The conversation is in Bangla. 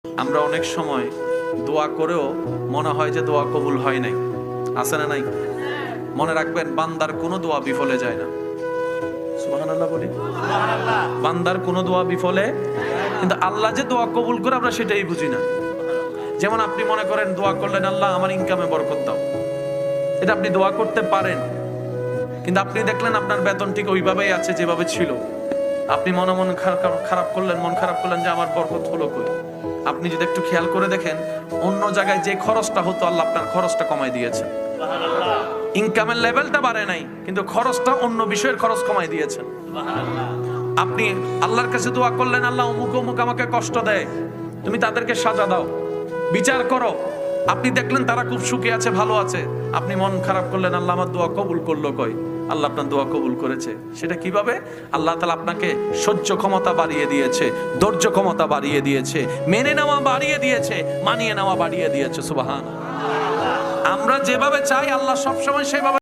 আমরা অনেক সময় দোয়া করেও মনে হয় যে দোয়া কবুল হয় নাই। আছে না নাই? মনে রাখবেন, বান্দার কোনো দোয়া বিফলে যায় না। সুবহানাল্লাহ বলি। বান্দার কোনো দোয়া বিফলে, কিন্তু আল্লাহ যে দোয়া কবুল করে আমরা সেটাই বুঝি না। যেমন আপনি মনে করেন দোয়া করলেন, আল্লাহ আমার ইনকামে বরকত দাও, এটা আপনি দোয়া করতে পারেন, কিন্তু আপনি দেখলেন আপনার বেতন ঠিক ওইভাবেই আছে যেভাবে ছিল। আপনি মন খারাপ করলেন যে আমার বরকত হলো কই। আপনি যদি একটু খেয়াল করে দেখেন, অন্য জায়গায় যে খরচটা হতো আল্লাহ আপনার খরচটা কমাই দিয়েছেন। ইনকামের লেভেলটা বাড়ে নাই, কিন্তু খরচটা অন্য বিষয়ের খরচ কমাই দিয়েছেন। আপনি আল্লাহর কাছে দোয়া করলেন, আল্লাহ অমুক অমুক আমাকে কষ্ট দেয়, তুমি তাদেরকে সাজা দাও, বিচার করো। আপনি দেখলেন তারা খুব সুখে আছে, ভালো আছে, আপনি মন খারাপ করলেন, আল্লাহ আমার দোয়া কবুল করলো কই। আল্লাহ আপনার দোয়া কবুল করেছে। সেটা কিভাবে? আল্লাহ তাআলা আপনাকে সহ্য ক্ষমতা বাড়িয়ে দিয়েছে, ধৈর্য ক্ষমতা বাড়িয়ে দিয়েছে, মেনে নেওয়া বাড়িয়ে দিয়েছে, মানিয়ে নেওয়া বাড়িয়ে দিয়েছে। সুবহানাল্লাহ। আমরা যেভাবে চাই আল্লাহ সবসময় সেভাবে